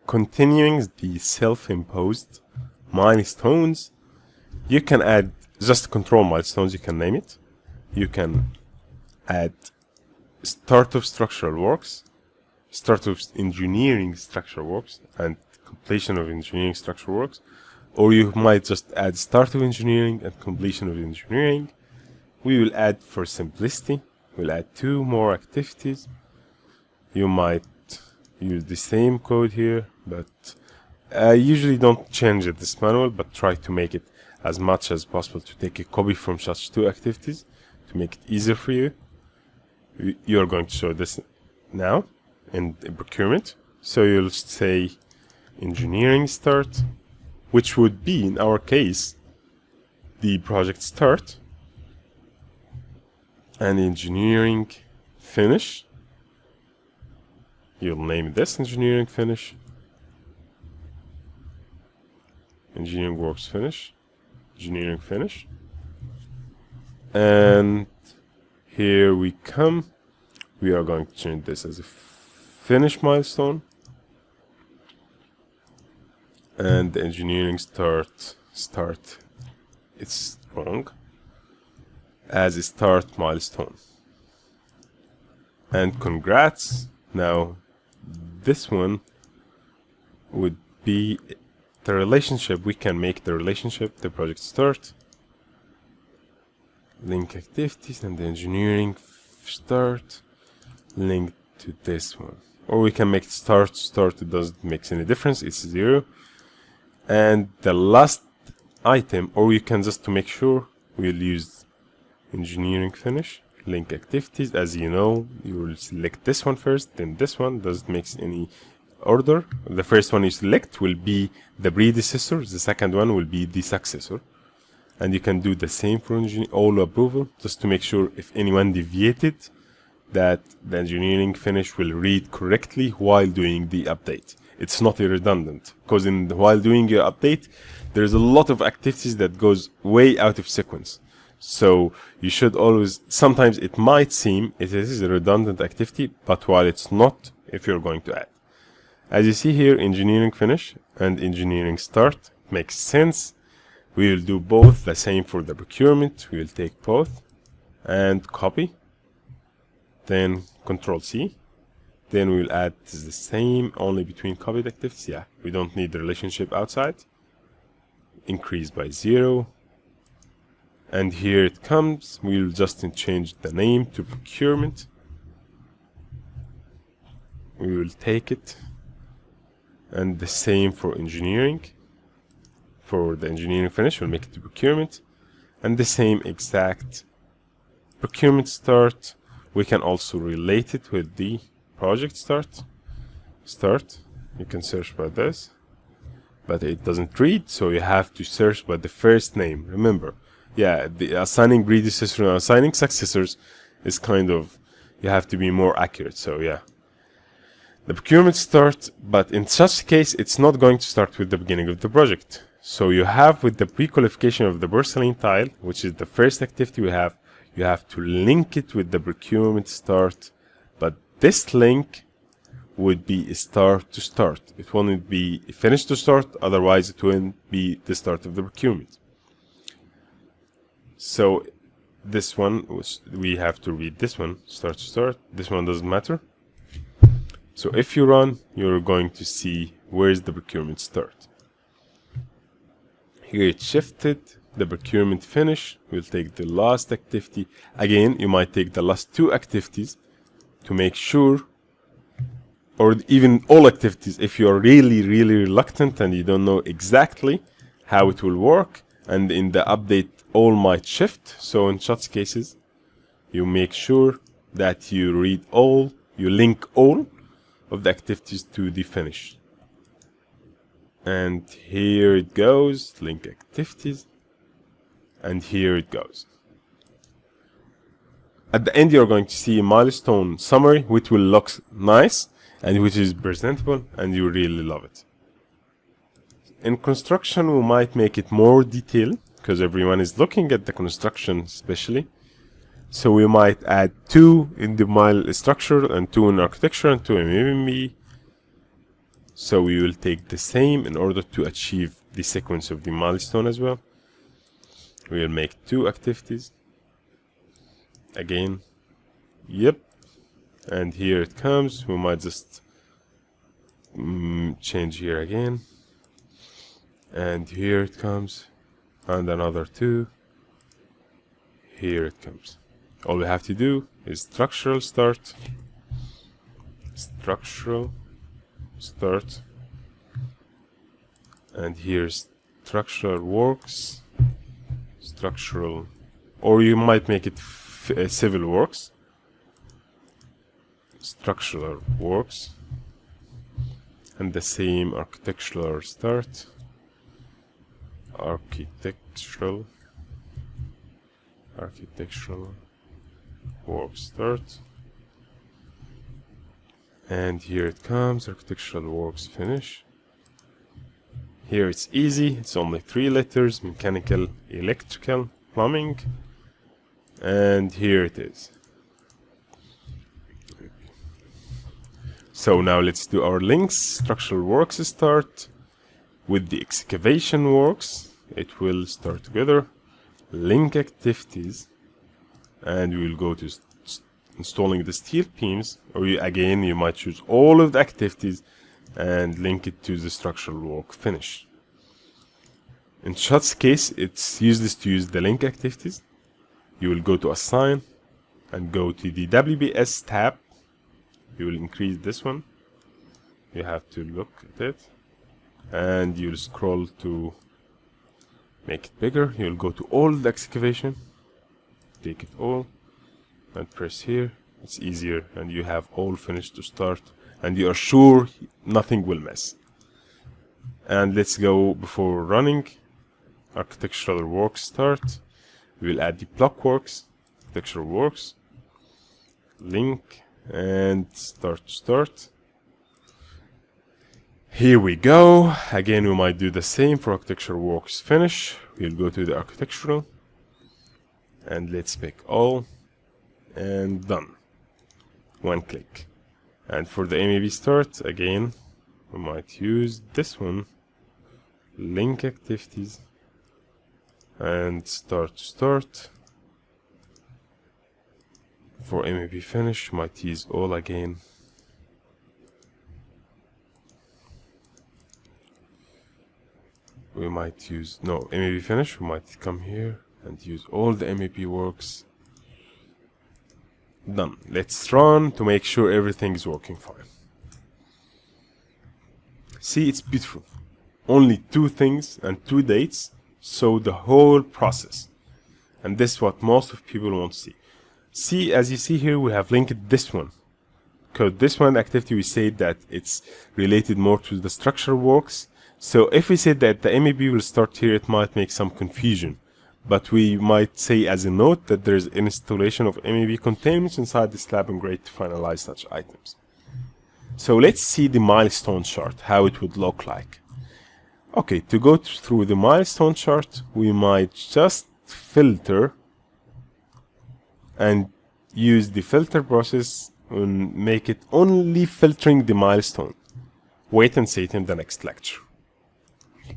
continuing the self-imposed milestones, you can add just control milestones, you can name it. You can add start of structural works, start of engineering structural works, and completion of engineering structural works. Or you might just add start of engineering and completion of engineering. We will add, for simplicity, we'll add 2 more activities. You might use the same code here, but usually don't change it this manual, but try to make it as much as possible to take a copy from such 2 activities to make it easier for you. You're going to show this now in the procurement. So you'll say engineering start, which would be, in our case, the project start, and engineering finish. You'll name this engineering finish, engineering works finish, engineering finish, and here we come. We are going to change this as a finish milestone, and the engineering start, it's wrong, as a start milestone. And congrats. Now this one would be the relationship. We can make the relationship, the project start, link activities, and the engineering start linked to this one. Or we can make it start, it doesn't make any difference, it's 0. And the last item, or you can just, to make sure, we'll use engineering finish, link activities. As you know, you will select this one first, then this one. Doesn't make any order. The first one you select will be the predecessor, the second one will be the successor. And you can do the same for all approval, just to make sure if anyone deviated, that the engineering finish will read correctly while doing the update. It's not redundant, because while doing your update, there's a lot of activities that goes way out of sequence. So you should always, sometimes it might seem it is a redundant activity, but while it's not, if you're going to add. As you see here, engineering finish and engineering start makes sense. We will do both, the same for the procurement. We will take both and copy, then Control C. Then we'll add the same only between copied activities. Yeah, we don't need the relationship outside. Increase by 0. And here it comes. We'll just change the name to procurement. We will take it. And the same for engineering. For the engineering finish, we'll make it to procurement. And the same exact procurement start. We can also relate it with the project start. You can search by this, but it doesn't read, so you have to search by the first name. Remember, yeah, the assigning predecessors and assigning successors is kind of, you have to be more accurate. So yeah, the procurement start, but in such case, it's not going to start with the beginning of the project. So you have, with the pre-qualification of the porcelain tile, which is the first activity we have, you have to link it with the procurement start, but this link would be start to start. It won't be finish to start, otherwise it won't be the start of the procurement. So this one, we have to read this one, start to start. This one doesn't matter. So if you run, you're going to see where's the procurement start. Here it's shifted. The procurement finish, we'll take the last activity. Again, you might take the last 2 activities to make sure, or even all activities if you're really reluctant and you don't know exactly how it will work, and in the update all might shift. So in such cases, you make sure that you read all, you link all of the activities to the finish. And here it goes, link activities. And here it goes. At the end, you're going to see a milestone summary, which will look nice and which is presentable, and you really love it. In construction, we might make it more detailed because everyone is looking at the construction especially. So we might add 2 in the mile structure and 2 in architecture and 2 in MMB. So we will take the same in order to achieve the sequence of the milestone as well. We will make 2 activities. Again, yep. And here it comes. We might just change here again. And here it comes. And another 2. Here it comes. All we have to do is structural start. Structural start. And here's structural works. Structural, or you might make it civil works. Structural works. And the same architectural start. Architectural work start. And here it comes, architectural works finish. Here it's easy, it's only 3 letters, mechanical, electrical, plumbing. And here it is. So now let's do our links. Structural works start with the excavation works. It will start together. Link activities. And we will go to installing the steel beams. Or again, you might choose all of the activities and link it to the structural work finish. In Shot's case, it's useless to use the link activities. You will go to assign and go to the WBS tab. You will increase this one. You have to look at it. And you'll scroll to make it bigger. You'll go to all the excavation. Take it all and press here. It's easier and you have all finished to start. And you are sure nothing will mess. And let's go before running. Architectural works start. We will add the block works, architectural works, link, and start. Here we go. Again, we might do the same for architectural works finish. We'll go to the architectural, and let's pick all, and done. 1 click. And for the MAB start, again, we might use this one, link activities, and start. For MAB finish, we might use all again. We might use, no, MAB finish, we might come here and use all the MAB works. Done. Let's run to make sure everything is working fine. See, it's beautiful. Only 2 things and 2 dates, so the whole process. And this is what most of people want to see. See, as you see here, we have linked this one. Because this one activity, we said that it's related more to the structural works. So if we said that the MAB will start here, it might make some confusion. But we might say as a note that there is installation of MAB containments inside the slab and grade to finalize such items. So let's see the milestone chart, how it would look like. Okay, to go through the milestone chart, we might just filter and use the filter process and make it only filtering the milestone. Wait and see it in the next lecture.